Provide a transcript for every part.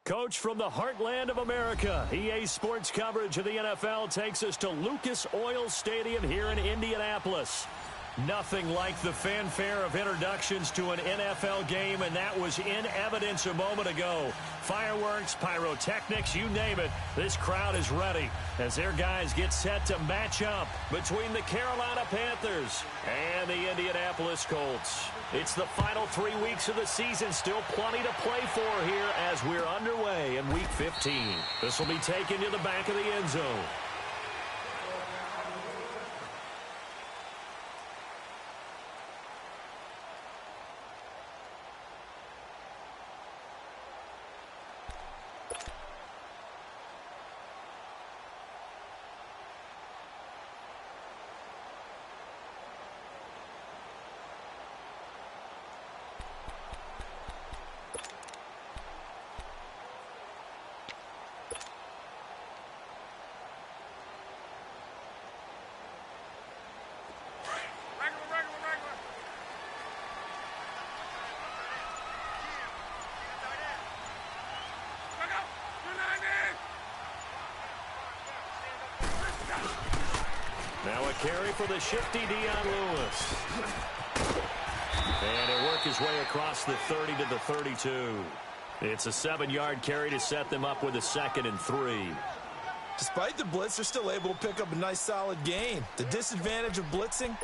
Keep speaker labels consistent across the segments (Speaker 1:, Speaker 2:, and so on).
Speaker 1: Coach from the heartland of America, EA Sports coverage of the NFL takes us to Lucas Oil Stadium here in Indianapolis. Nothing like the fanfare of introductions to an NFL game, and that was in evidence a moment ago. Fireworks, pyrotechnics, you name it, this crowd is ready as their guys get set to match up between the Carolina Panthers and the Indianapolis Colts. It's the final 3 weeks of the season, still plenty to play for here as we're underway in Week 15. This will be taken to the back of the end zone. Now a carry for the shifty Dion Lewis. And he'll work his way across the 30 to the 32. It's a 7-yard carry to set them up with a 2nd and 3.
Speaker 2: Despite the blitz, they're still able to pick up a nice solid gain. The disadvantage of blitzing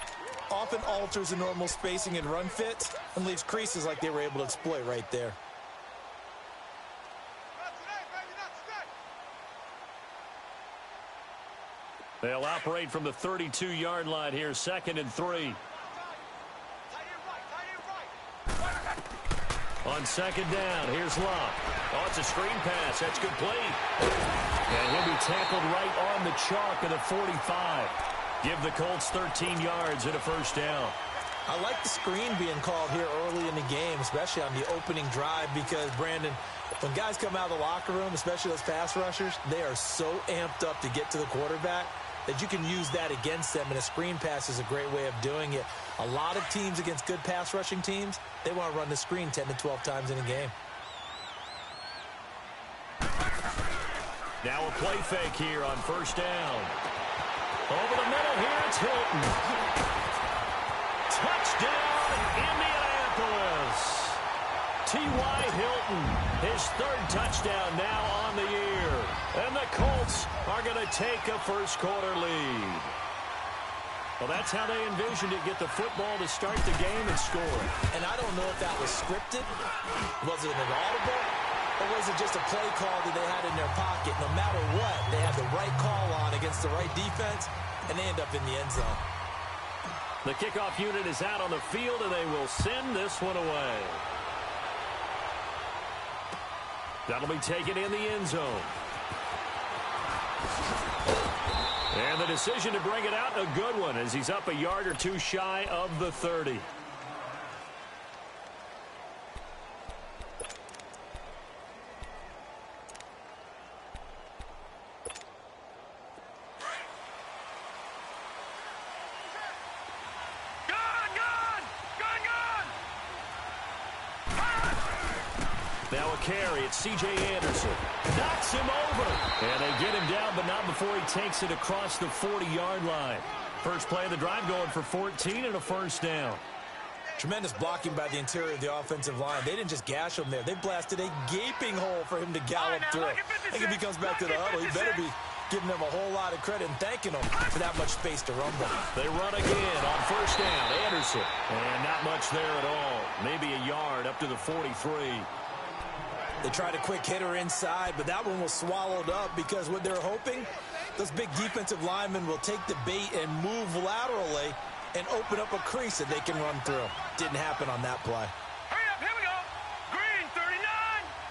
Speaker 2: often alters the normal spacing and run fits and leaves creases like they were able to exploit right there.
Speaker 1: They'll operate from the 32-yard line here, 2nd and 3. On 2nd down, here's Locke. Oh, it's a screen pass. That's complete. And he'll be tackled right on the chalk of the 45. Give the Colts 13 yards and a 1st down.
Speaker 2: I like the screen being called here early in the game, especially on the opening drive, because, Brandon, when guys come out of the locker room, especially those pass rushers, they are so amped up to get to the quarterback that you can use that against them, and a screen pass is a great way of doing it. A lot of teams against good pass rushing teams, they want to run the screen 10 to 12 times in a game.
Speaker 1: Now a play fake here on 1st down. Over the middle here, it's Hilton. Touchdown, Indianapolis. T.Y. Hilton, his 3rd touchdown now on the year. And the Colts are going to take a first-quarter lead. Well, that's how they envisioned it, get the football to start the game and score.
Speaker 2: And I don't know if that was scripted. Was it an audible? Or was it just a play call that they had in their pocket? No matter what, they had the right call on against the right defense, and they end up in the end zone.
Speaker 1: The kickoff unit is out on the field, and they will send this one away. That'll be taken in the end zone. And the decision to bring it out, a good one, as he's up a yard or two shy of the 30. Now a carry, it's C.J. Anderson. Knocks him over. And they get him down, but not before he takes it across the 40-yard line. First play of the drive going for 14 and a 1st down.
Speaker 2: Tremendous blocking by the interior of the offensive line. They didn't just gash him there. They blasted a gaping hole for him to gallop through. I think if he comes back to the huddle, he better be giving them a whole lot of credit and thanking them for that much space to rumble.
Speaker 1: They run again on 1st down. Anderson. And not much there at all. Maybe a yard up to the 43.
Speaker 2: They tried a quick hitter inside, but that one was swallowed up because what they're hoping, those big defensive linemen will take the bait and move laterally and open up a crease that they can run through. Didn't happen on that play.
Speaker 3: Hurry up, here we go. Green 39,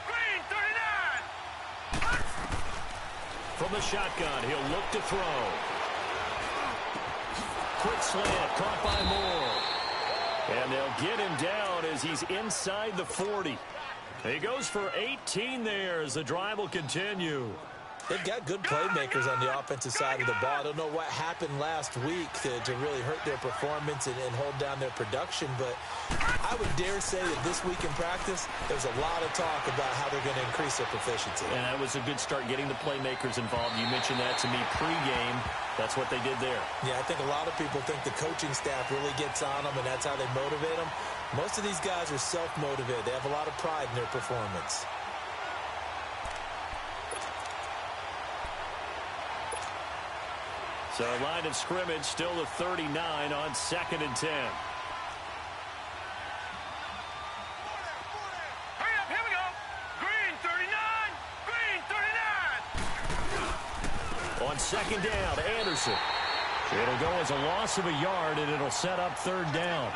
Speaker 3: green 39.
Speaker 1: From the shotgun, he'll look to throw. Quick slant, caught by Moore. And they'll get him down as he's inside the 40. He goes for 18 there as the drive will continue.
Speaker 2: They've got good playmakers on the offensive side of the ball. I don't know what happened last week to really hurt their performance and hold down their production, but I would dare say that this week in practice, there's a lot of talk about how they're going to increase their proficiency.
Speaker 1: And that was a good start getting the playmakers involved. You mentioned that to me pregame. That's what they did there.
Speaker 2: Yeah, I think a lot of people think the coaching staff really gets on them, and that's how they motivate them. Most of these guys are self-motivated. They have a lot of pride in their performance.
Speaker 1: So line of scrimmage still the 39 on 2nd and 10.
Speaker 3: Hurry up, here we go. Green 39, green 39.
Speaker 1: On 2nd down, Anderson. It'll go as a loss of a yard, and it'll set up 3rd down.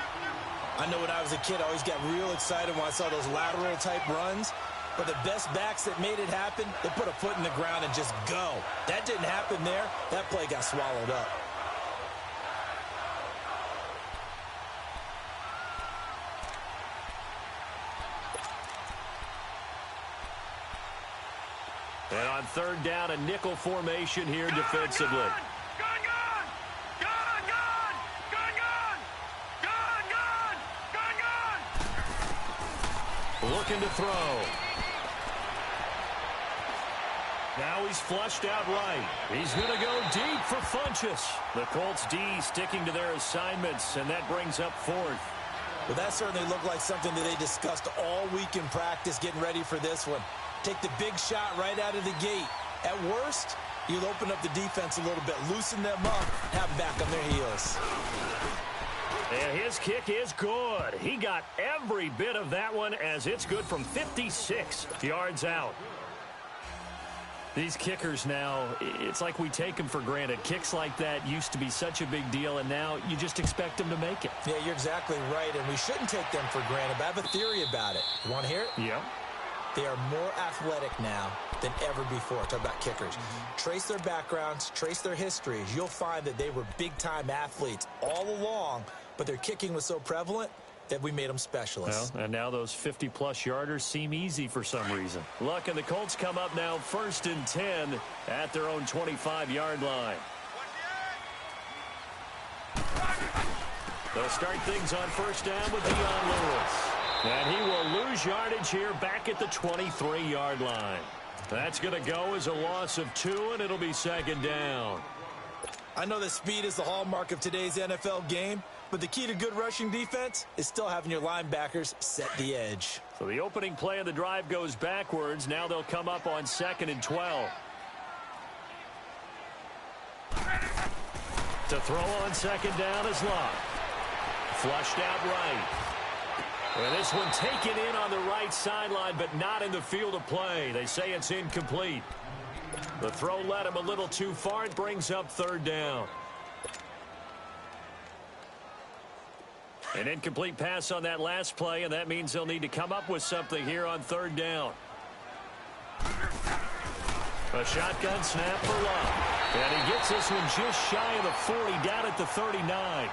Speaker 2: I know when I was a kid, I always got real excited when I saw those lateral-type runs. But the best backs that made it happen, they put a foot in the ground and just go. That didn't happen there. That play got swallowed up.
Speaker 1: And on 3rd down, a nickel formation here defensively. Looking to throw. Now he's flushed out right. He's going to go deep for Funchess. The Colts D sticking to their assignments, and that brings up 4th.
Speaker 2: Well, that certainly looked like something that they discussed all week in practice, getting ready for this one. Take the big shot right out of the gate. At worst, you'll open up the defense a little bit, loosen them up, have them back on their heels.
Speaker 1: And his kick is good. He got every bit of that one, as it's good from 56 yards out. These kickers now, it's like we take them for granted. Kicks like that used to be such a big deal, and now you just expect them to make it.
Speaker 2: Yeah, you're exactly right, and we shouldn't take them for granted, but I have a theory about it. You want to hear it?
Speaker 1: Yeah.
Speaker 2: They are more athletic now than ever before. Talk about kickers. Trace their backgrounds, trace their histories. You'll find that they were big-time athletes all along, but their kicking was so prevalent that we made them specialists.
Speaker 1: Well, and now those 50-plus yarders seem easy for some reason. Luck, and the Colts come up now 1st and 10 at their own 25-yard line. They'll start things on 1st down with Dion Lewis. And he will lose yardage here back at the 23-yard line. That's going to go as a loss of 2, and it'll be 2nd down.
Speaker 2: I know that speed is the hallmark of today's NFL game, but the key to good rushing defense is still having your linebackers set the edge.
Speaker 1: So the opening play of the drive goes backwards. Now they'll come up on 2nd and 12. To throw on 2nd down is Locke. Flushed out right. And this one taken in on the right sideline, but not in the field of play. They say it's incomplete. The throw led him a little too far. It brings up 3rd down. An incomplete pass on that last play, and that means they'll need to come up with something here on 3rd down. A shotgun snap for Love. And he gets this one just shy of the 40, down at the 39.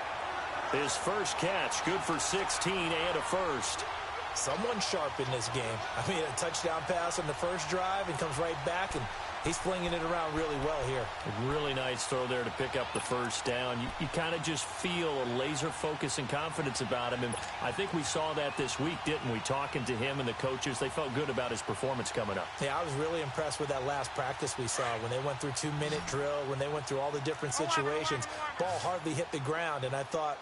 Speaker 1: His first catch, good for 16 and a first.
Speaker 2: Someone sharp in this game. I mean, a touchdown pass on the first drive and comes right back, and he's flinging it around really well here.
Speaker 1: A really nice throw there to pick up the first down. You kind of just feel a laser focus and confidence about him, and I think we saw that this week, didn't we? Talking to him and the coaches, they felt good about his performance coming up.
Speaker 2: Yeah, I was really impressed with that last practice we saw when they went through 2-minute drill, when they went through all the different situations. Ball hardly hit the ground, and I thought,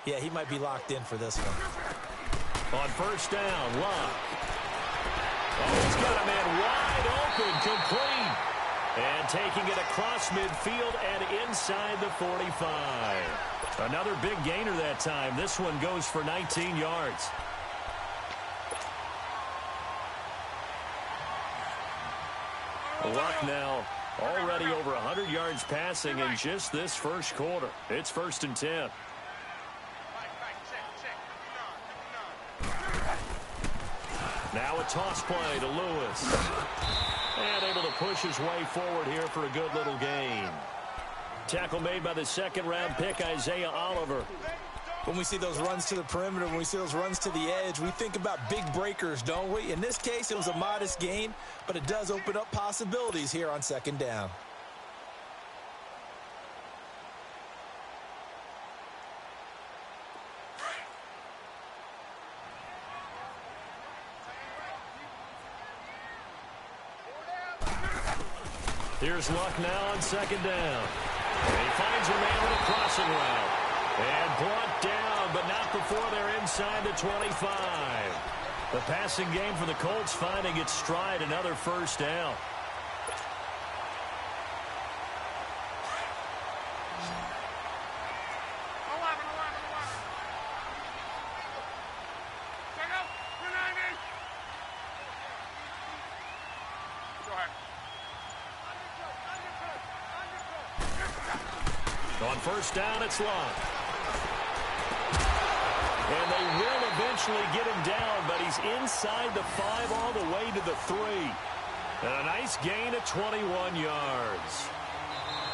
Speaker 2: yeah, he might be locked in for this one.
Speaker 1: On 1st down, Locke. Oh, he's got a man wide open, complete. And taking it across midfield and inside the 45. Another big gainer that time. This one goes for 19 yards. Luck now already over 100 yards passing in just this first quarter. It's 1st and 10. Now a toss play to Lewis. And able to push his way forward here for a good little gain. Tackle made by the 2nd-round pick, Isaiah Oliver.
Speaker 2: When we see those runs to the perimeter, when we see those runs to the edge, we think about big breakers, don't we? In this case, it was a modest gain, but it does open up possibilities here on second down.
Speaker 1: Here's Luck now on second down. He finds a man with a crossing route. And brought down, but not before they're inside the 25. The passing game for the Colts finding its stride, another first down. On first down, it's Luck. And they will eventually get him down, but he's inside the 5 all the way to the 3. And a nice gain of 21 yards.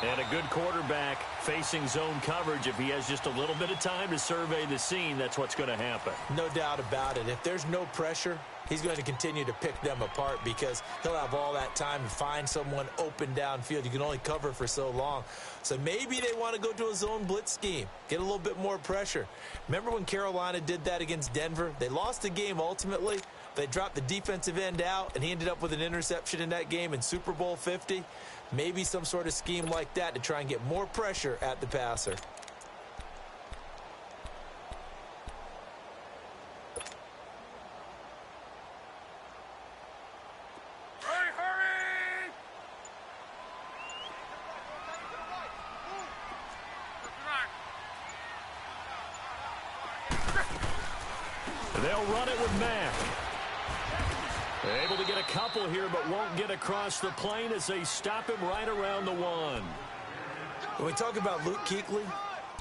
Speaker 1: And a good quarterback facing zone coverage. If he has just a little bit of time to survey the scene, that's what's going to happen.
Speaker 2: No doubt about it. If there's no pressure, he's going to continue to pick them apart because he'll have all that time to find someone open downfield. You can only cover for so long. So maybe they want to go to a zone blitz scheme, get a little bit more pressure. Remember when Carolina did that against Denver? They lost the game ultimately. They dropped the defensive end out, and he ended up with an interception in that game in Super Bowl 50. Maybe some sort of scheme like that to try and get more pressure at the passer.
Speaker 1: They'll run it with Mack. Able to get a couple here, but won't get across the plane as they stop him right around the 1.
Speaker 2: When we talk about Luke Kuechly,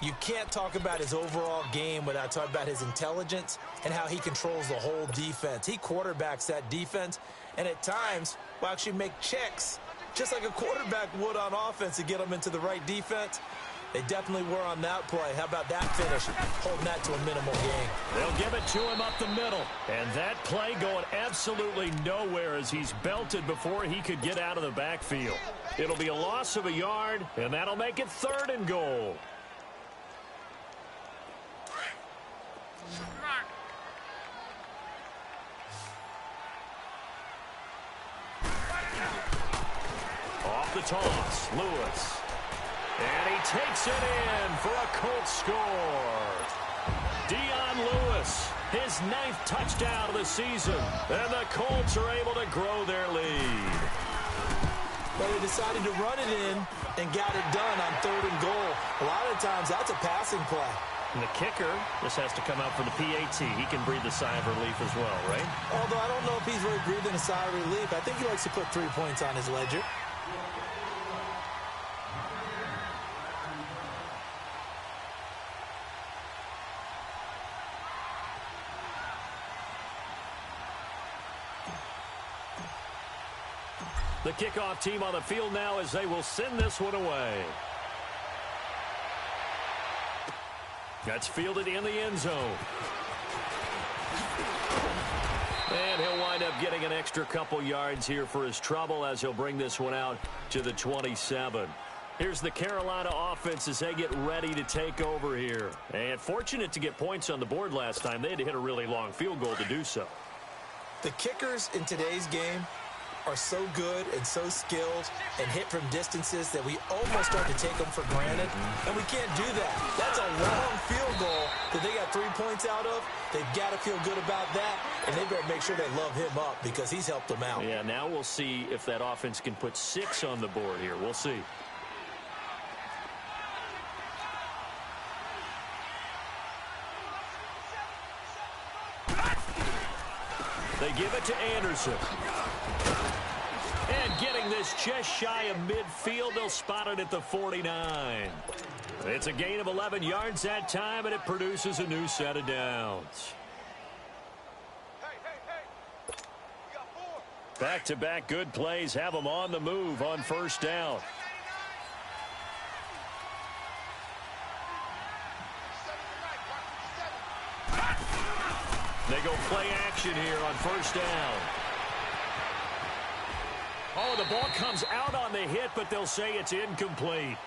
Speaker 2: you can't talk about his overall game without talking about his intelligence and how he controls the whole defense. He quarterbacks that defense, and at times will actually make checks, just like a quarterback would on offense to get them into the right defense. They definitely were on that play. How about that finish? Holding that to a minimal gain.
Speaker 1: They'll give it to him up the middle. And that play going absolutely nowhere as he's belted before he could get out of the backfield. It'll be a loss of a yard, and that'll make it 3rd and goal. Off the toss, Lewis. And he takes it in for a Colts score. Dion Lewis, his 9th touchdown of the season. And the Colts are able to grow their lead.
Speaker 2: But they decided to run it in and got it done on 3rd and goal. A lot of times that's a passing play.
Speaker 1: And the kicker, this has to come out for the PAT. He can breathe a sigh of relief as well, right?
Speaker 2: Although I don't know if he's really breathing a sigh of relief. I think he likes to put 3 points on his ledger.
Speaker 1: The kickoff team on the field now as they will send this one away. That's fielded in the end zone. And he'll wind up getting an extra couple yards here for his trouble as he'll bring this one out to the 27. Here's the Carolina offense as they get ready to take over here. And fortunate to get points on the board last time. They had to hit a really long field goal to do so.
Speaker 2: The kickers in today's game are so good and so skilled and hit from distances that we almost start to take them for granted, and we can't do that. That's a long field goal that they got 3 points out of. They've got to feel good about that, and they better make sure they love him up because he's helped them out.
Speaker 1: Yeah, now we'll see if that offense can put 6 on the board here. We'll see. They give it to Anderson. And getting this just shy of midfield, they'll spot it at the 49. It's a gain of 11 yards that time, and it produces a new set of downs. Back-to-back good plays have them on the move on first down. They go play action here on first down. Oh, the ball comes out on the hit, but they'll say it's incomplete.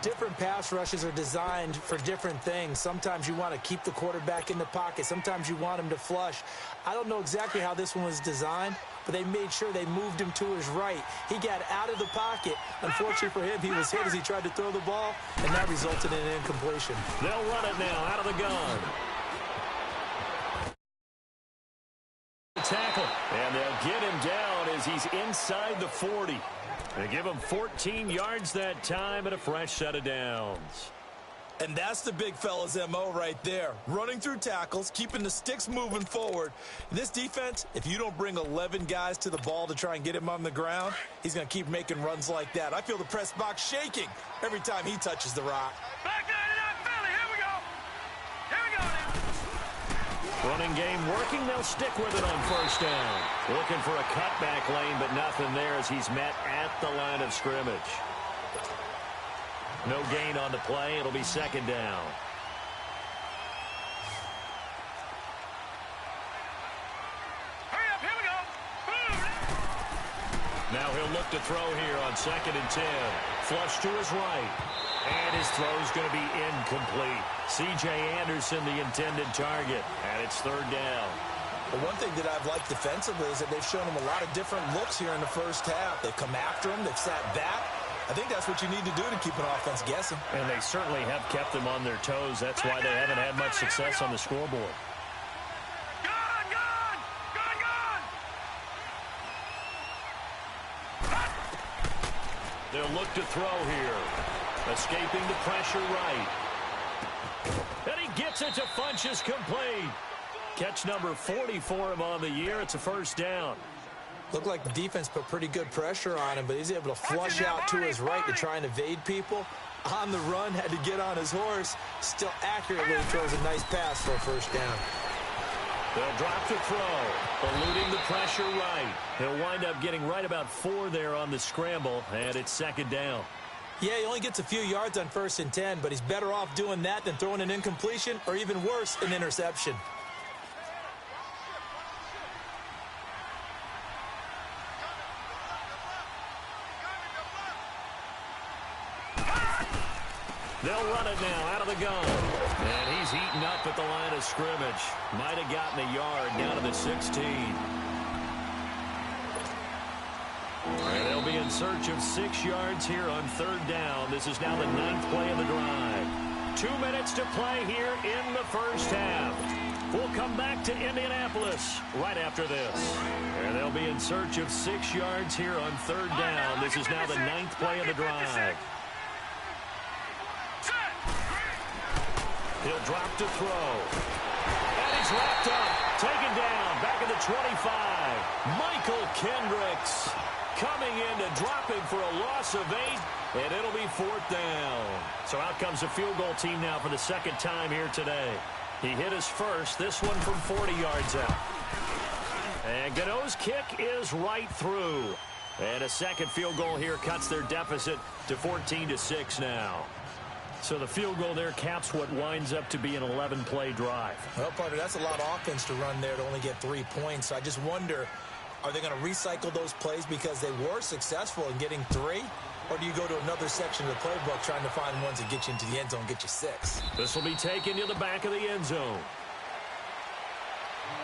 Speaker 2: Different pass rushes are designed for different things. Sometimes you want to keep the quarterback in the pocket. Sometimes you want him to flush. I don't know exactly how this one was designed, but they made sure they moved him to his right. He got out of the pocket. Unfortunately for him, he was hit as he tried to throw the ball, and that resulted in an incompletion.
Speaker 1: They'll run it now out of the gun. Tackle, and they'll get him down as he's inside the 40. They give him 14 yards that time and a fresh set of downs.
Speaker 2: And that's the big fella's MO right there. Running through tackles, keeping the sticks moving forward. This defense, if you don't bring 11 guys to the ball to try and get him on the ground, he's going to keep making runs like that. I feel the press box shaking every time he touches the rock.
Speaker 3: Back 99 Philly. Here we go. Here we go now.
Speaker 1: Running game working. They'll stick with it on first down. Looking for a cutback lane, but nothing there as he's met at the line of scrimmage. No gain on the play. It'll be second down.
Speaker 3: Hurry up. Here we go. Boom.
Speaker 1: Now he'll look to throw here on 2nd and 10. Flush to his right. And his throw's going to be incomplete. C.J. Anderson, the intended target. And it's third down.
Speaker 2: But one thing that I've liked defensively is that they've shown him a lot of different looks here in the first half. They've come after him. They've sat back. I think that's what you need to do to keep an offense guessing.
Speaker 1: And they certainly have kept them on their toes. That's why they haven't had much success on the scoreboard.
Speaker 3: Gone, gone. Gone, gone.
Speaker 1: They'll look to throw here. Escaping the pressure right. And he gets it to Funchess complete. Catch number 40 for him on the year. It's a first down.
Speaker 2: Looked like the defense put pretty good pressure on him, but he's able to flush out to his right to try and evade people. On the run, had to get on his horse. Still accurately throws a nice pass for a first down.
Speaker 1: They'll drop to throw. Eluding the pressure right. He'll wind up getting right about 4 there on the scramble, and it's second down.
Speaker 2: Yeah, he only gets a few yards on 1st and 10, but he's better off doing that than throwing an incompletion or even worse, an interception.
Speaker 1: They'll run it now out of the gun. And he's eaten up at the line of scrimmage. Might have gotten a yard down to the 16. And they'll be in search of 6 yards here on third down. This is now the 9th play of the drive. 2 minutes to play here in the first half. We'll come back to Indianapolis right after this. And they'll be in search of 6 yards here on third down. This is now the 9th play of the drive. He'll drop to throw. And he's wrapped up. Taken down. Back at the 25. Michael Kendricks coming in to drop him for a loss of 8. And it'll be 4th down. So out comes the field goal team now for the second time here today. He hit his first. This one from 40 yards out. And Gano's kick is right through. And a second field goal here cuts their deficit to 14-6 now. So the field goal there caps what winds up to be an 11-play drive.
Speaker 2: Well, partner, that's a lot of offense to run there to only get 3 points. So I just wonder, are they going to recycle those plays because they were successful in getting 3? Or do you go to another section of the playbook trying to find ones that get you into the end zone, get you 6?
Speaker 1: This will be taken to the back of the end zone.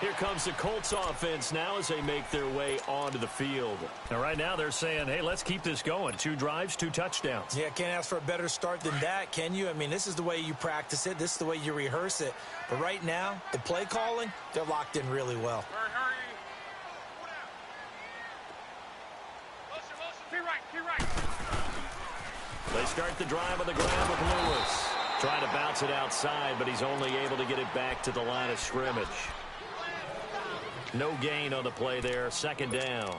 Speaker 1: Here comes the Colts offense now as they make their way onto the field. Now, right now they're saying, hey, let's keep this going. 2 drives, 2 touchdowns.
Speaker 2: Yeah, can't ask for a better start than that, can you? I mean, this is the way you practice it. This is the way you rehearse it. But right now, the play calling, they're locked in really well.
Speaker 3: Hurry. Keep right.
Speaker 1: They start the drive on the ground with Lewis. Trying to bounce it outside, but he's only able to get it back to the line of scrimmage. No gain on the play there. Second down.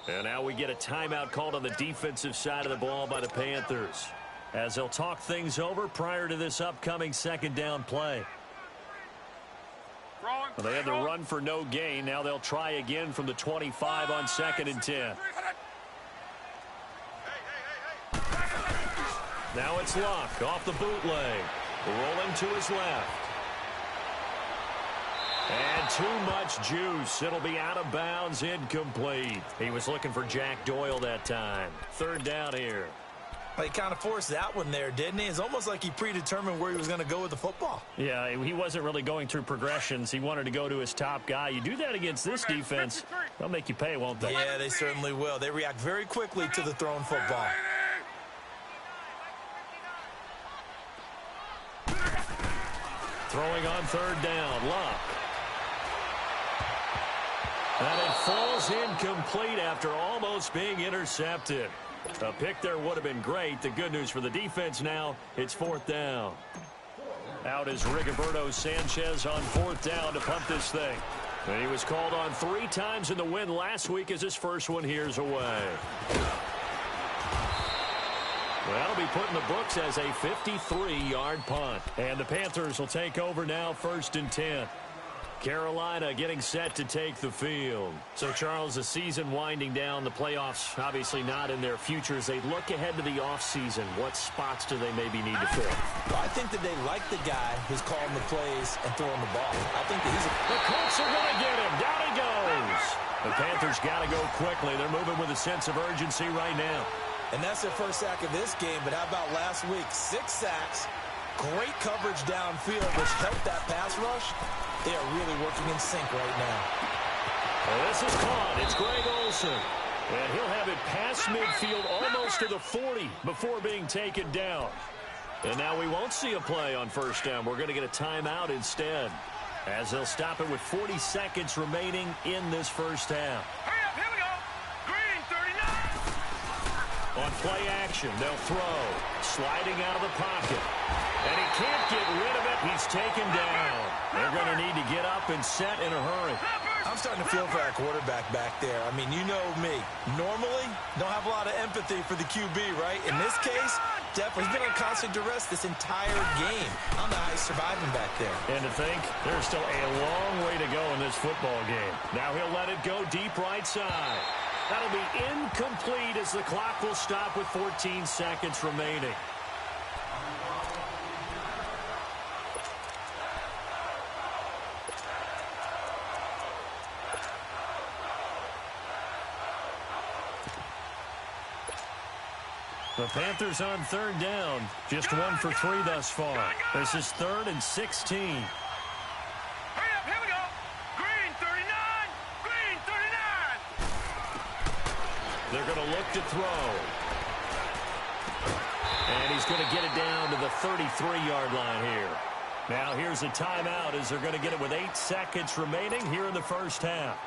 Speaker 1: And now we get a timeout called on the defensive side of the ball by the Panthers, as they'll talk things over prior to this upcoming second down play. Well, they had the run for no gain. Now they'll try again from the 25 on 2nd and 10. Now it's Luck off the bootleg. Rolling to his left. And too much juice. It'll be out of bounds, incomplete. He was looking for Jack Doyle that time. Third down here.
Speaker 2: He kind of forced that one there, didn't he? It's almost like he predetermined where he was going to go with the football.
Speaker 1: Yeah, he wasn't really going through progressions. He wanted to go to his top guy. You do that against this defense, they'll make you pay, won't they?
Speaker 2: Yeah, they certainly will. They react very quickly to the thrown football.
Speaker 1: Throwing on third down, Luck. And it falls incomplete after almost being intercepted. A pick there would have been great. The good news for the defense now, it's fourth down. Out is Rigoberto Sanchez on fourth down to punt this thing. And he was called on 3 times in the win last week as his first one here's away. Well, it'll be put in the books as a 53-yard punt. And the Panthers will take over now, 1st and 10. Carolina getting set to take the field. So, Charles, the season winding down, the playoffs obviously not in their futures. They look ahead to the offseason. What spots do they maybe need to fill?
Speaker 2: Well, I think that they like the guy who's calling the plays and throwing the ball. I think that he's
Speaker 1: The Colts are going to get him. Down he goes. The Panthers got to go quickly. They're moving with a sense of urgency right now.
Speaker 2: And that's their first sack of this game. But how about last week? 6 sacks. Great coverage downfield, which helped that pass rush. They are really working in sync right now.
Speaker 1: Well, this is caught. It's Greg Olsen. And he'll have it past midfield almost to the 40 before being taken down. And now we won't see a play on first down. We're going to get a timeout instead, as they'll stop it with 40 seconds remaining in this first half.
Speaker 3: Hurry up, here we go. Green 39.
Speaker 1: On play action, they'll throw. Sliding out of the pocket. And he can't get rid of it. He's taken down. They're going to need to get up and set in a hurry.
Speaker 2: I'm starting to feel for our quarterback back there. I mean, you know me. Normally, don't have a lot of empathy for the QB, right? In this case, definitely, he's been on constant duress this entire game. I don't know how he's surviving back there.
Speaker 1: And to think, there's still a long way to go in this football game. Now he'll let it go deep right side. That'll be incomplete as the clock will stop with 14 seconds remaining. The Panthers on third down. Just 1 for 3 thus far. This is 3rd and 16.
Speaker 3: Hurry up, here we go. Green 39. Green 39.
Speaker 1: They're going to look to throw. And he's going to get it down to the 33-yard line here. Now here's a timeout as they're going to get it with 8 seconds remaining here in the first half.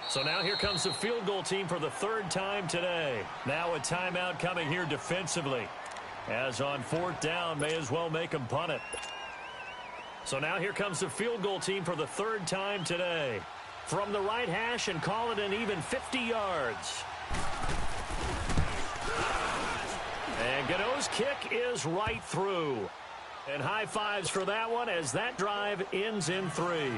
Speaker 1: So now here comes the field goal team for the 3rd time today. Now a timeout coming here defensively. As on 4th down, may as well make them punt it. So now here comes the field goal team for the 3rd time today. From the right hash and call it an even 50 yards. And Gano's kick is right through. And high fives for that one as that drive ends in 3.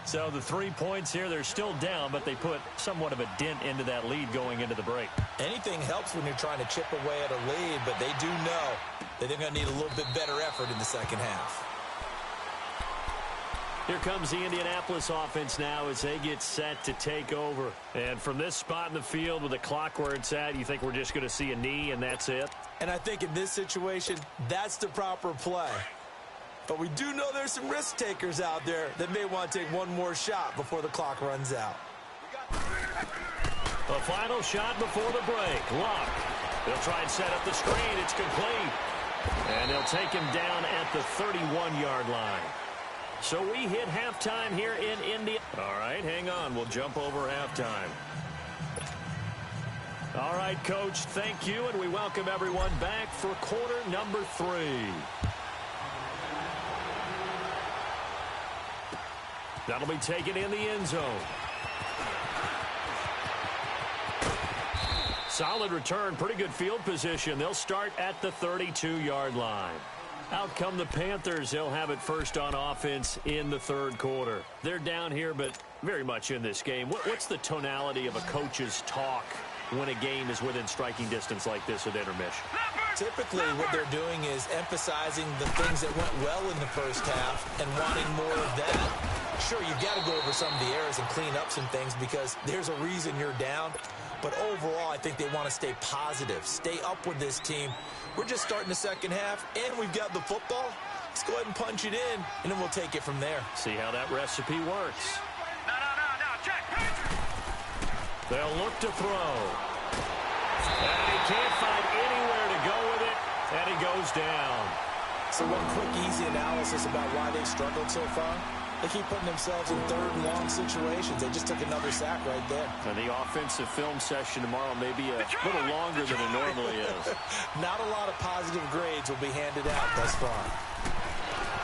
Speaker 1: So the 3 points here, they're still down, but they put somewhat of a dent into that lead going into the break.
Speaker 2: Anything helps when you're trying to chip away at a lead, but they do know that they're going to need a little bit better effort in the second half.
Speaker 1: Here comes the Indianapolis offense now as they get set to take over. And from this spot in the field with the clock where it's at, you think we're just going to see a knee and that's it?
Speaker 2: And I think in this situation, that's the proper play. But we do know there's some risk takers out there that may want to take one more shot before the clock runs out.
Speaker 1: The final shot before the break. Luck. They'll try and set up the screen. It's complete. And they'll take him down at the 31-yard line. So we hit halftime here in India. All right, hang on. We'll jump over halftime. All right, Coach, thank you, and we welcome everyone back for quarter number 3. That'll be taken in the end zone. Solid return, pretty good field position. They'll start at the 32-yard line. Out come the Panthers. They'll have it first on offense in the 3rd quarter. They're down here, but very much in this game. What's the tonality of a coach's talk when a game is within striking distance like this at intermission?
Speaker 2: typically what they're doing is emphasizing the things that went well in the first half and wanting more of that. Sure, you've got to go over some of the errors and clean up some things because there's a reason you're down. But overall, I think they want to stay positive, stay up with this team. We're just starting the second half, and we've got the football. Let's go ahead and punch it in, and then we'll take it from there.
Speaker 1: See how that recipe works.
Speaker 3: No, check.
Speaker 1: They'll look to throw. And he can't find anywhere to go with it, and he goes down.
Speaker 2: So one quick, easy analysis about why they've struggled so far. They keep putting themselves in third and long situations. They just took another sack right there.
Speaker 1: And the offensive film session tomorrow may be a little longer than it normally is.
Speaker 2: Not a lot of positive grades will be handed out thus far.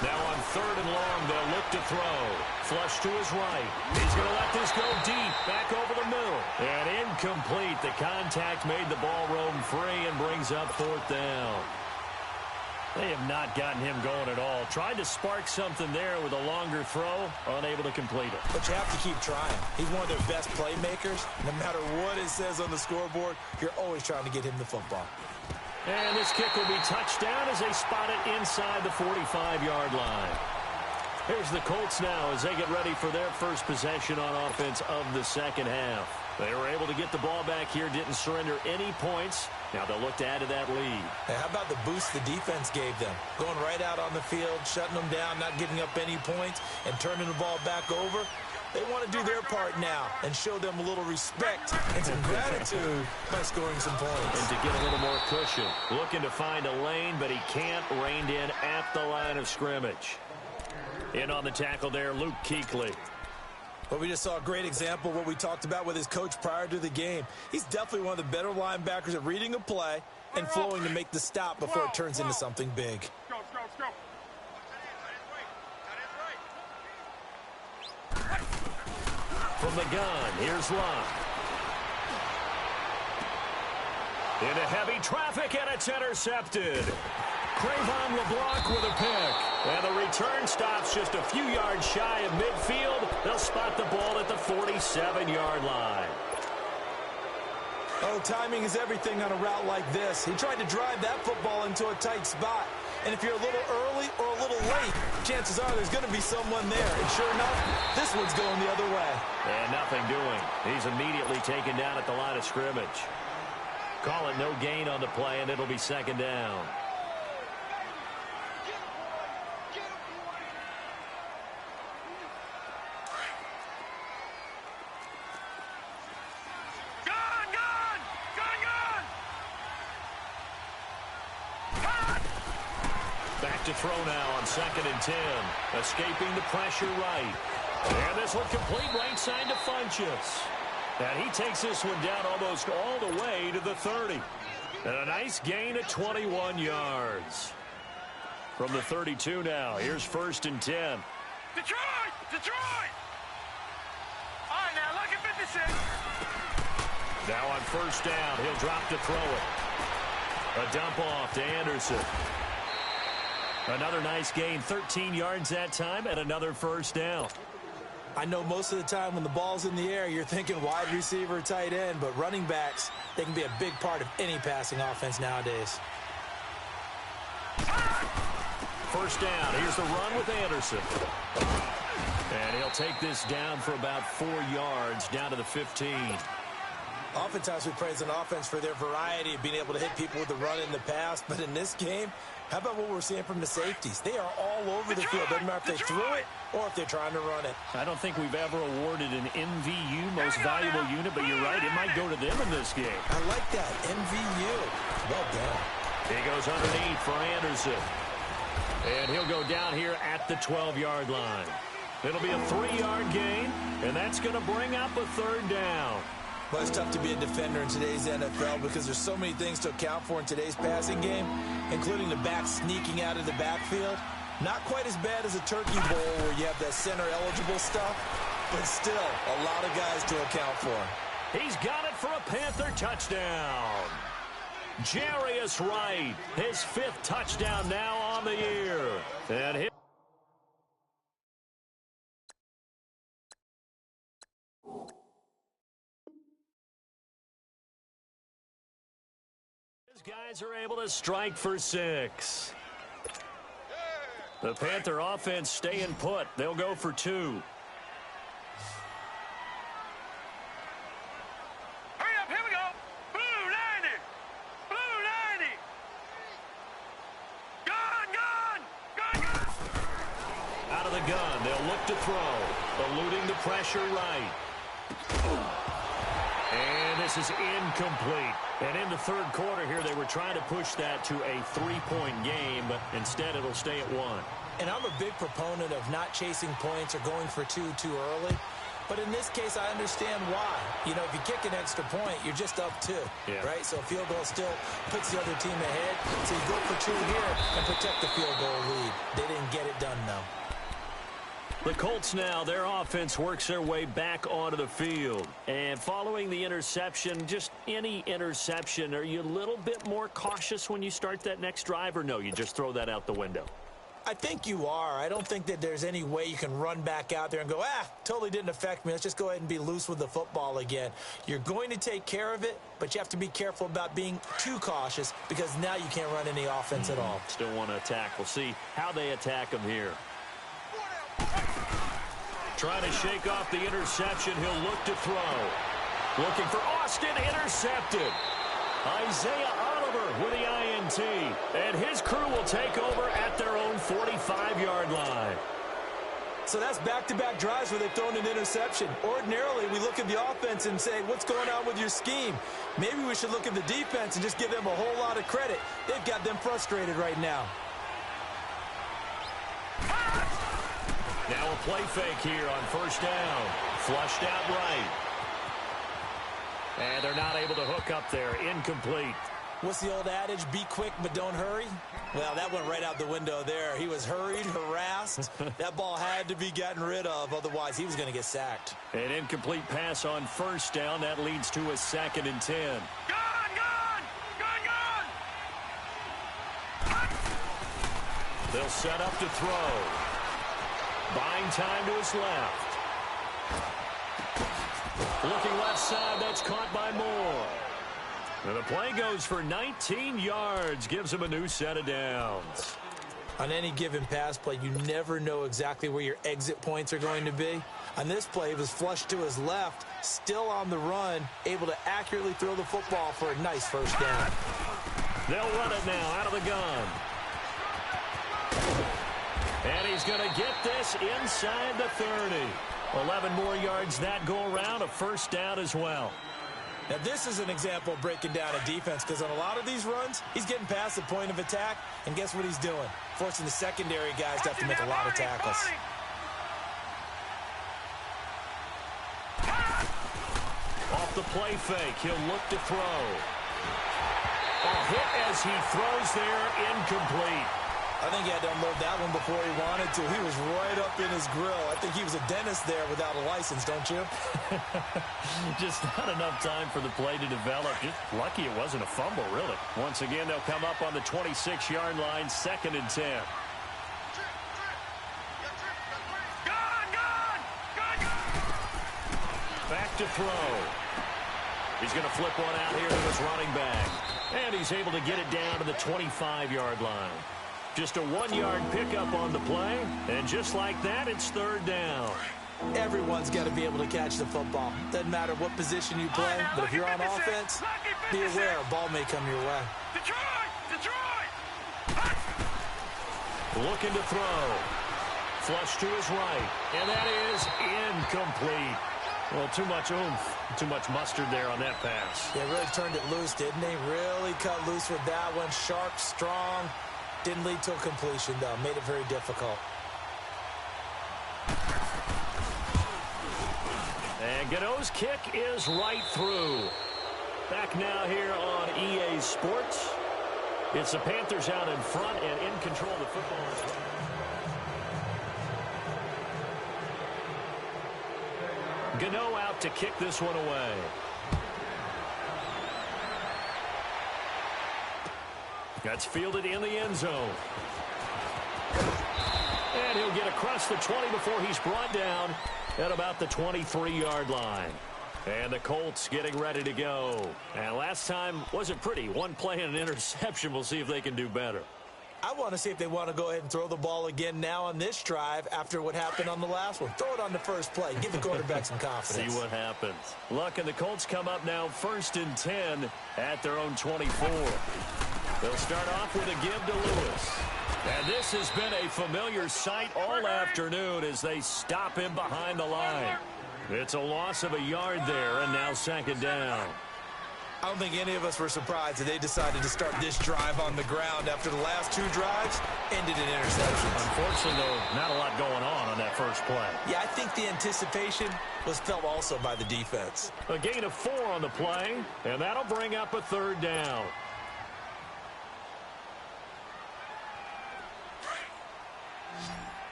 Speaker 1: Now on third and long, they'll look to throw. Flush to his right. He's going to let this go deep, back over the middle. And incomplete. The contact made the ball roam free and brings up fourth down. They have not gotten him going at all. Tried to spark something there with a longer throw, unable to complete it.
Speaker 2: But you have to keep trying. He's one of their best playmakers. No matter what it says on the scoreboard, you're always trying to get him the football.
Speaker 1: And this kick will be touchdown as they spot it inside the 45-yard line. Here's the Colts now as they get ready for their first possession on offense of the second half. They were able to get the ball back here, didn't surrender any points. Now they'll look to add to that lead.
Speaker 2: Hey, how about the boost the defense gave them? Going right out on the field, shutting them down, not giving up any points, and turning the ball back over. They want to do their part now and show them a little respect and some gratitude by scoring some points.
Speaker 1: And to get a little more cushion. Looking to find a lane, but he can't. Reined in at the line of scrimmage. In on the tackle there, Luke Kuechly.
Speaker 2: But we just saw a great example of what we talked about with his coach prior to the game. He's definitely one of the better linebackers at reading a play and flowing to make the stop before it turns into something big.
Speaker 3: Go.
Speaker 1: From the gun, here's Locke. Into heavy traffic, and it's intercepted. Cravon LeBlanc with a pick. And the return stops just a few yards shy of midfield. They'll spot the ball at the 47-yard line.
Speaker 2: Oh, timing is everything on a route like this. He tried to drive that football into a tight spot. And if you're a little early or a little late, chances are there's going to be someone there. And sure enough, this one's going the other way.
Speaker 1: And nothing doing. He's immediately taken down at the line of scrimmage. Call it no gain on the play, and it'll be second down. Back to throw now on 2nd and 10. Escaping the pressure right. And this one complete right side to Funchess. And he takes this one down almost all the way to the 30. And a nice gain of 21 yards. From the 32 now, here's 1st and 10.
Speaker 3: Detroit! All right, now look at 56.
Speaker 1: Now on 1st down, he'll drop to throw it. A dump off to Anderson. Another nice gain, 13 yards that time, and another 1st down.
Speaker 2: I know most of the time when the ball's in the air, you're thinking wide receiver, tight end, but running backs, they can be a big part of any passing offense nowadays.
Speaker 1: 1st down, here's the run with Anderson. And he'll take this down for about 4 yards, down to the 15.
Speaker 2: Oftentimes we praise an offense for their variety of being able to hit people with the run in the pass, but in this game, how about what we're seeing from the safeties? They are all over the field. Doesn't matter if they threw it or if they're trying to run it.
Speaker 1: I don't think we've ever awarded an MVU, most valuable unit, but you're right, it might go to them in this game.
Speaker 2: I like that, MVU. Well done.
Speaker 1: He goes underneath for Anderson. And he'll go down here at the 12-yard line. It'll be a 3-yard gain, and that's going to bring up a 3rd down.
Speaker 2: Well, it's tough to be a defender in today's NFL because there's so many things to account for in today's passing game, including the back sneaking out of the backfield. Not quite as bad as a turkey bowl where you have that center-eligible stuff, but still a lot of guys to account for.
Speaker 1: He's got it for a Panther touchdown. Jarius Wright, his 5th touchdown now on the year. And his Those guys are able to strike for 6. The Panther offense staying put. They'll go for 2.
Speaker 3: Hurry up, here we go. Blue 90. Blue 90. Gun.
Speaker 1: Out of the gun, they'll look to throw. Eluding the pressure right. And this is incomplete. And in the third quarter here, they were trying to push that to a 3-point game, but instead it'll stay at 1.
Speaker 2: And I'm a big proponent of not chasing points or going for 2 too early. But in this case, I understand why. You know, if you kick an extra point, you're just up 2, right? So a field goal still puts the other team ahead. So you go for 2 here and protect the field goal lead. They didn't get it done, though.
Speaker 1: The Colts now, their offense works their way back onto the field. And following the interception, just any interception, are you a little bit more cautious when you start that next drive, or no, you just throw that out the window?
Speaker 2: I think you are. I don't think that there's any way you can run back out there and go, totally didn't affect me. Let's just go ahead and be loose with the football again. You're going to take care of it, but you have to be careful about being too cautious because now you can't run any offense at all.
Speaker 1: Still want to attack. We'll see how they attack them here. Trying to shake off the interception. He'll look to throw. Looking for Austin. Intercepted. Isaiah Oliver with the INT. And his crew will take over at their own 45-yard line.
Speaker 2: So that's back-to-back drives where they've thrown an interception. Ordinarily, we look at the offense and say, what's going on with your scheme? Maybe we should look at the defense and just give them a whole lot of credit. They've got them frustrated right now.
Speaker 1: Now a play fake here on first down. Flushed out right. And they're not able to hook up there. Incomplete.
Speaker 2: What's the old adage? Be quick, but don't hurry? Well, that went right out the window there. He was hurried, harassed. That ball had to be gotten rid of. Otherwise, he was going to get sacked.
Speaker 1: An incomplete pass on first down. That leads to a 2nd and 10.
Speaker 3: Gun.
Speaker 1: They'll set up to throw. Buying time to his left. Looking left side, that's caught by Moore. And the play goes for 19 yards, gives him a new set of downs.
Speaker 2: On any given pass play, you never know exactly where your exit points are going to be. On this play, he was flushed to his left, still on the run, able to accurately throw the football for a nice first down.
Speaker 1: They'll run it now out of the gun. And he's going to get this inside the 30. 11 more yards that go around, a first down as well.
Speaker 2: Now, this is an example of breaking down a defense because on a lot of these runs, he's getting past the point of attack, and guess what he's doing? Forcing the secondary guys to have to make a lot of tackles.
Speaker 1: Off the play fake, he'll look to throw. A hit as he throws there, incomplete.
Speaker 2: I think he had to unload that one before he wanted to. He was right up in his grill. I think he was a dentist there without a license, don't you?
Speaker 1: Just not enough time for the play to develop. Just lucky it wasn't a fumble, really. Once again, they'll come up on the 26-yard line, 2nd and 10. Back to throw. He's going to flip one out here to his running back. And he's able to get it down to the 25-yard line. Just a 1-yard pickup on the play, and just like that, it's 3rd down.
Speaker 2: Everyone's got to be able to catch the football. Doesn't matter what position you play, but if you're on offense, be aware a ball may come your way.
Speaker 3: Detroit!
Speaker 1: Looking to throw. Flush to his right, and that is incomplete. Well, too much oomph, too much mustard there on that pass.
Speaker 2: Yeah, really turned it loose, didn't he? Really cut loose with that one. Sharp, strong. Didn't lead to a completion, though. Made it very difficult.
Speaker 1: And Gano's kick is right through. Back now here on EA Sports. It's the Panthers out in front and in control of the football as well. Gano out to kick this one away. That's fielded in the end zone. And he'll get across the 20 before he's brought down at about the 23-yard line. And the Colts getting ready to go. And last time wasn't pretty. One play and an interception. We'll see if they can do better.
Speaker 2: I want to see if they want to go ahead and throw the ball again now on this drive after what happened on the last one. Throw it on the first play. Give the quarterback some confidence.
Speaker 1: See what happens. Look, and the Colts come up now 1st and 10 at their own 24. They'll start off with a give to Lewis. And this has been a familiar sight all afternoon as they stop him behind the line. It's a loss of a yard there, and now 2nd down.
Speaker 2: I don't think any of us were surprised that they decided to start this drive on the ground after the last 2 drives ended in interceptions.
Speaker 1: Unfortunately, though, not a lot going on that first play.
Speaker 2: Yeah, I think the anticipation was felt also by the defense.
Speaker 1: A gain of 4 on the play, and that'll bring up a 3rd down.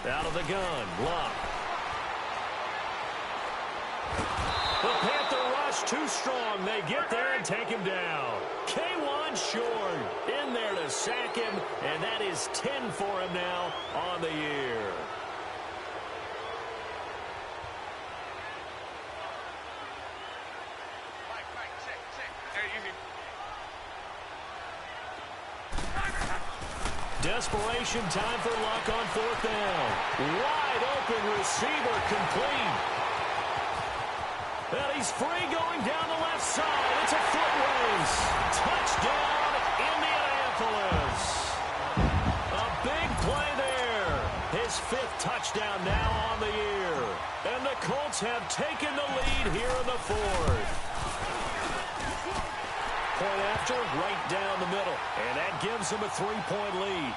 Speaker 1: Out of the gun, Luck. The Panther rush too strong. They get there and take him down. K1 Short in there to sack him, and that is 10 for him now on the year. Desperation time for Luck on 4th down. Wide open receiver complete. And he's free going down the left side. It's a foot race. Touchdown, Indianapolis. A big play there. His 5th touchdown now on the year. And the Colts have taken the lead here in the 4th. Point after, right down the middle. And that gives them a 3-point lead.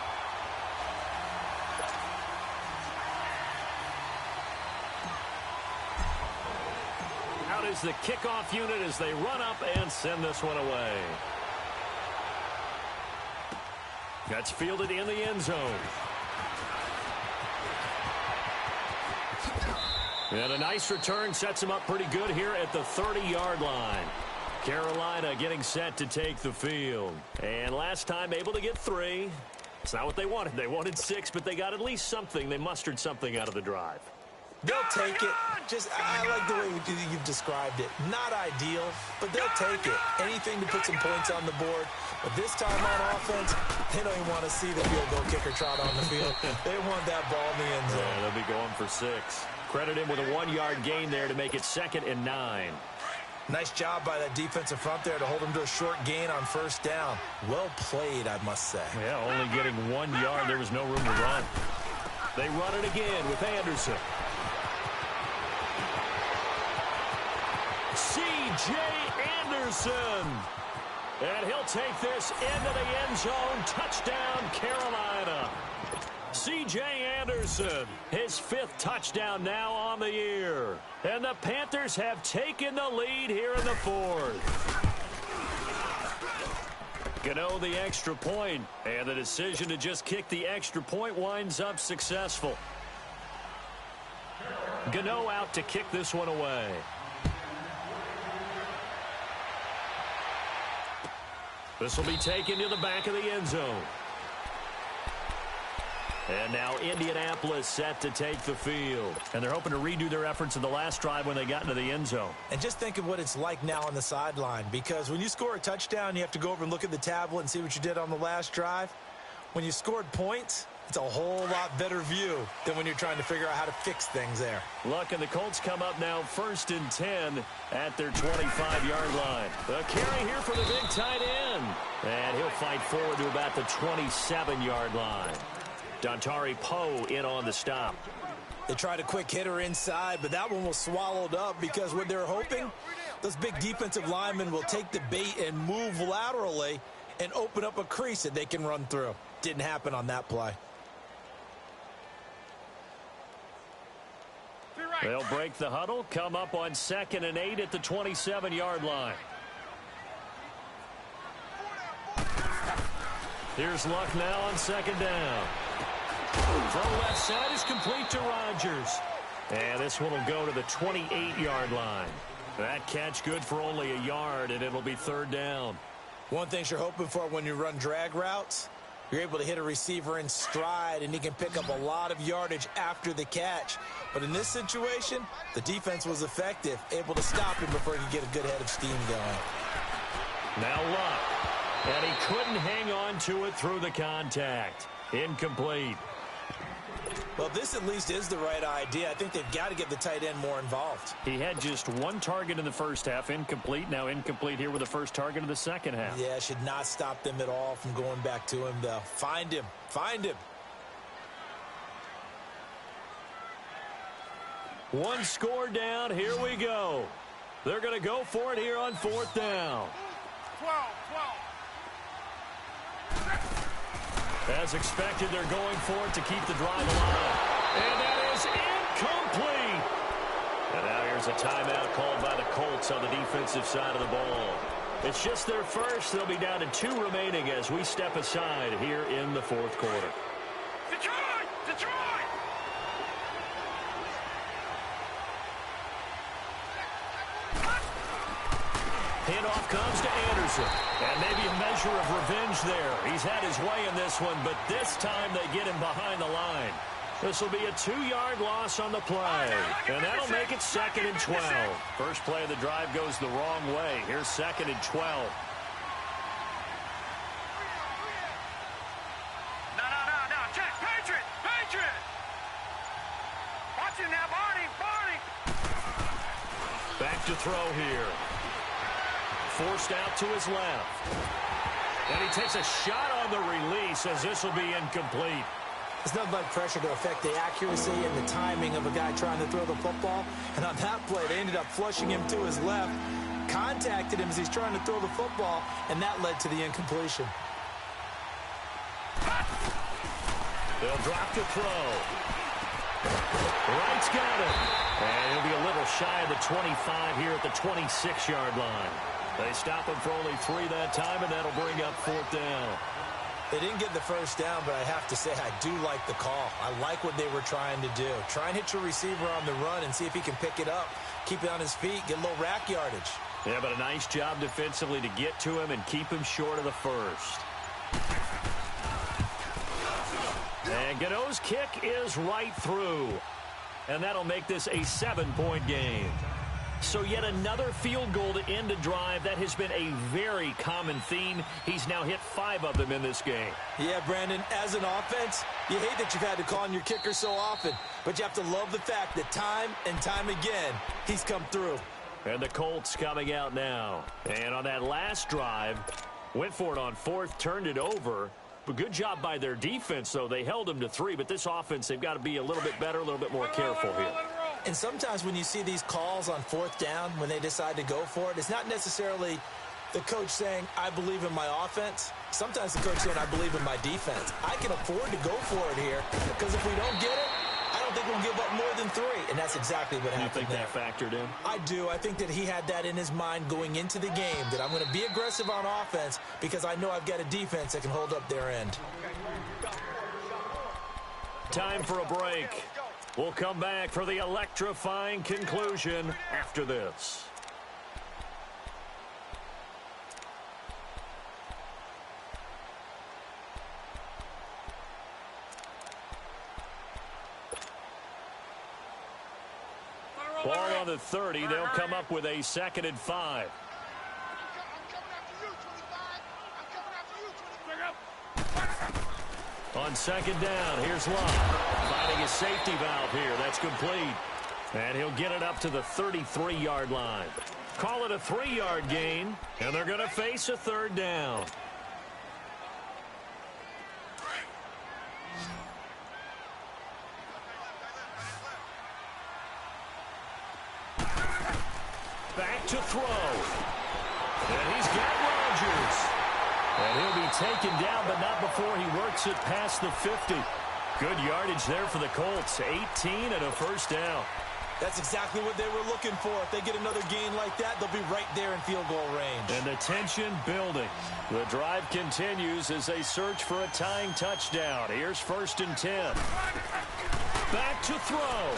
Speaker 1: Out is the kickoff unit as they run up and send this one away. That's fielded in the end zone. And a nice return sets him up pretty good here at the 30-yard line. Carolina getting set to take the field. And last time able to get 3. It's not what they wanted. They wanted 6, but they got at least something. They mustered something out of the drive.
Speaker 2: They'll take it. I like the way you've described it. Not ideal, but they'll take it. Anything to put some points on the board. But this time on offense, they don't even want to see the field goal kicker trot on the field. They want that ball in the end zone.
Speaker 1: Yeah, they'll be going for 6. Credit him with a 1-yard gain there to make it 2nd and 9.
Speaker 2: Nice job by that defensive front there to hold him to a short gain on 1st down. Well played, I must say.
Speaker 1: Yeah, only getting 1 yard. There was no room to run. They run it again with Anderson. C.J. Anderson. And he'll take this into the end zone. Touchdown, Carolina. C.J. Anderson, his 5th touchdown now on the year. And the Panthers have taken the lead here in the 4th. Gano the extra point, and the decision to just kick the extra point winds up successful. Gano out to kick this one away. This will be taken to the back of the end zone. And now Indianapolis set to take the field. And they're hoping to redo their efforts in the last drive when they got into the end zone.
Speaker 2: And just think of what it's like now on the sideline. Because when you score a touchdown, you have to go over and look at the tablet and see what you did on the last drive. When you scored points, it's a whole lot better view than when you're trying to figure out how to fix things there.
Speaker 1: Luck, and the Colts come up now 1st and 10 at their 25-yard line. The carry here for the big tight end. And he'll fight forward to about the 27-yard line. Dontari Poe in on the stop.
Speaker 2: They tried a quick hitter inside, but that one was swallowed up because what they're hoping, those big defensive linemen will take the bait and move laterally and open up a crease that they can run through. Didn't happen on that play.
Speaker 1: They'll break the huddle, come up on 2nd and 8 at the 27-yard line. Here's Luck now on 2nd down. From left side is complete to Rodgers. And this one will go to the 28-yard line. That catch good for only a yard, and it'll be 3rd down.
Speaker 2: One thing you're hoping for when you run drag routes, You're able to hit a receiver in stride, and he can pick up a lot of yardage after the catch. But in this situation, the defense was effective, able to stop him before he could get a good head of steam going.
Speaker 1: Now Luck. And he couldn't hang on to it through the contact. Incomplete.
Speaker 2: Well, this at least is the right idea. I think they've got to get the tight end more involved.
Speaker 1: He had just one target in the first half, incomplete. Now incomplete here with the first target of the second half.
Speaker 2: Yeah, should not stop them at all from going back to him, though. Find him. Find him.
Speaker 1: One score down. Here we go. They're going to go for it here on fourth down.
Speaker 3: 12.
Speaker 1: As expected, they're going for it to keep the drive alive. And that is incomplete. And now here's a timeout called by the Colts on the defensive side of the ball. It's just their first. They'll be down to 2 remaining as we step aside here in the fourth quarter.
Speaker 3: Detroit!
Speaker 1: Handoff comes to Anderson. And maybe a measure of revenge there. He's had his way in this one, but this time they get him behind the line. This will be a 2-yard loss on the play. And that'll make it 2nd and 12. First play of the drive goes the wrong way. Here's 2nd and 12.
Speaker 3: No. Check. Patriot! Watch him now, Barney!
Speaker 1: Back to throw here. Forced out to his left. And he takes a shot on the release as this will be incomplete.
Speaker 2: There's nothing like pressure to affect the accuracy and the timing of a guy trying to throw the football. And on that play, they ended up flushing him to his left, contacted him as he's trying to throw the football, and that led to the incompletion.
Speaker 1: They'll drop to throw. Wright's got it. And he'll be a little shy of the 25 here at the 26-yard line. They stop him for only 3 that time, and that'll bring up fourth down.
Speaker 2: They didn't get the first down, but I have to say I do like the call. I like what they were trying to do. Try and hit your receiver on the run and see if he can pick it up. Keep it on his feet, get a little rack yardage.
Speaker 1: Yeah, but a nice job defensively to get to him and keep him short of the first. And Godot's kick is right through. And that'll make this a 7-point game. So yet another field goal to end a drive. That has been a very common theme. He's now hit 5 of them in this game.
Speaker 2: Yeah, Brandon, as an offense, you hate that you've had to call on your kicker so often. But you have to love the fact that time and time again, he's come through.
Speaker 1: And the Colts coming out now. And on that last drive, went for it on 4th, turned it over. But good job by their defense, though. They held them to 3. But this offense, they've got to be a little bit better, a little bit more careful here.
Speaker 2: And sometimes when you see these calls on 4th down, when they decide to go for it, it's not necessarily the coach saying, I believe in my offense. Sometimes the coach saying, I believe in my defense. I can afford to go for it here because if we don't get it, I don't think we'll give up more than 3. And that's exactly what happened.
Speaker 1: You think that factored in?
Speaker 2: I do. I think that he had that in his mind going into the game, that I'm going to be aggressive on offense because I know I've got a defense that can hold up their end.
Speaker 1: Time for a break. We'll come back for the electrifying conclusion after this. Ball on the 30. They'll come up with a 2nd and 5. On 2nd down, here's Luck. Finding his safety valve here. That's complete. And he'll get it up to the 33-yard line. Call it a 3-yard gain, and they're going to face a 3rd down. Back to throw. And he's got Rodgers. And he'll be taken down, but not before he works it past the 50. Good yardage there for the Colts. 18 and a 1st down.
Speaker 2: That's exactly what they were looking for. If they get another gain like that, they'll be right there in field goal range.
Speaker 1: And the tension building. The drive continues as they search for a tying touchdown. Here's 1st and 10. Back to throw.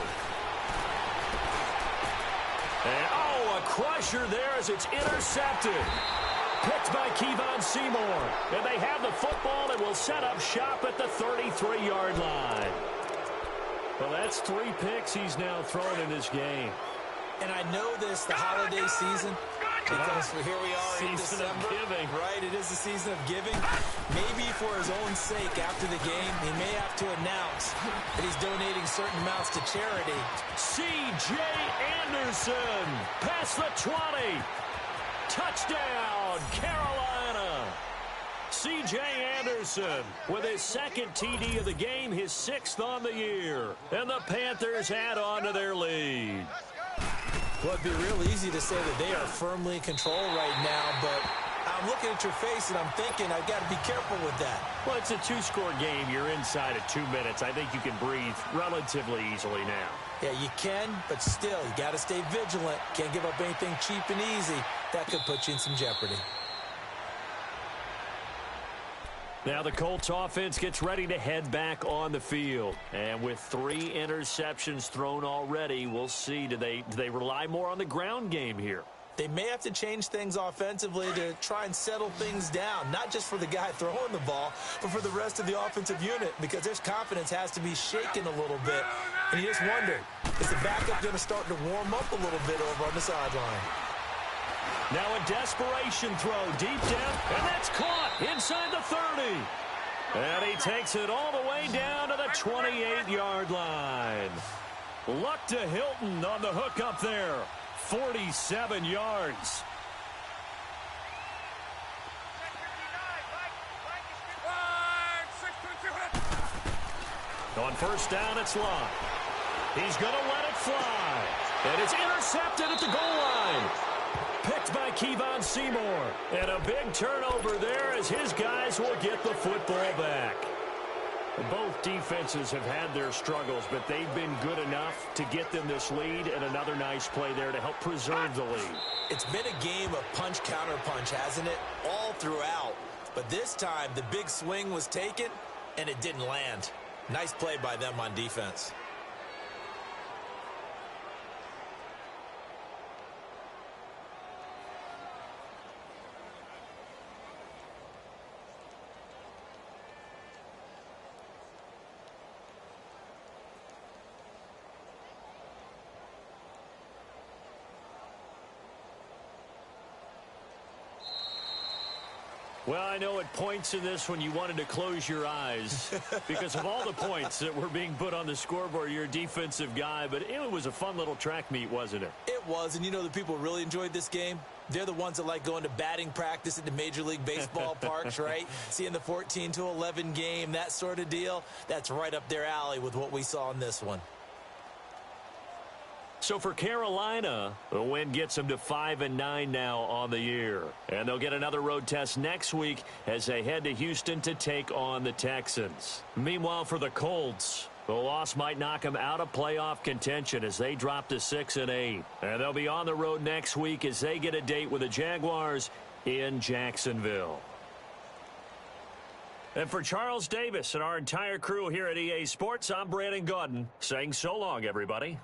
Speaker 1: And, a crusher there as it's intercepted. Picked by Kevon Seymour. And they have the football and will set up shop at the 33-yard line. Well, that's 3 picks he's now thrown in this game.
Speaker 2: And I know this, the holiday season, because here we are in
Speaker 1: Season
Speaker 2: December.
Speaker 1: of giving.
Speaker 2: Right, it is the season of giving. Maybe for his own sake after the game, he may have to announce that he's donating certain amounts to charity.
Speaker 1: C.J. Anderson, past the 20. Touchdown, Carolina. C.J. Anderson with his second TD of the game, his 6th on the year. And the Panthers add on to their lead.
Speaker 2: Well, it'd be real easy to say that they are firmly in control right now, but I'm looking at your face and I'm thinking I've got to be careful with that.
Speaker 1: Well, it's a 2-score game. You're inside of 2 minutes. I think you can breathe relatively easily now.
Speaker 2: Yeah, you can, but still, you got to stay vigilant. Can't give up anything cheap and easy. That could put you in some jeopardy.
Speaker 1: Now the Colts offense gets ready to head back on the field. And with 3 interceptions thrown already, we'll see. Do they rely more on the ground game here?
Speaker 2: They may have to change things offensively to try and settle things down, not just for the guy throwing the ball, but for the rest of the offensive unit, because their confidence has to be shaken a little bit. And you just wonder, is the backup going to start to warm up a little bit over on the sideline?
Speaker 1: Now a desperation throw deep down, and that's caught inside the 30. And he takes it all the way down to the 28-yard line. Luck to Hilton on the hook up there. 47 yards. On first down, it's Locke. He's going to let it fly. And it's intercepted at the goal line. Picked by Kevon Seymour. And a big turnover there as his guys will get the football back. Both defenses have had their struggles, but they've been good enough to get them this lead, and another nice play there to help preserve the lead.
Speaker 2: It's been a game of punch-counter-punch, hasn't it? All throughout. But this time, the big swing was taken, and it didn't land. Nice play by them on defense.
Speaker 1: Well, I know at points in this when you wanted to close your eyes because of all the points that were being put on the scoreboard. You're a defensive guy, but it was a fun little track meet, wasn't it?
Speaker 2: It was, and you know the people who really enjoyed this game? They're the ones that like going to batting practice at the Major League Baseball parks, right? Seeing the 14-11 game, that sort of deal. That's right up their alley with what we saw in this one.
Speaker 1: So for Carolina, the win gets them to 5-9 now on the year. And they'll get another road test next week as they head to Houston to take on the Texans. Meanwhile, for the Colts, the loss might knock them out of playoff contention as they drop to 6-8. And they'll be on the road next week as they get a date with the Jaguars in Jacksonville. And for Charles Davis and our entire crew here at EA Sports, I'm Brandon Gaudin saying so long, everybody.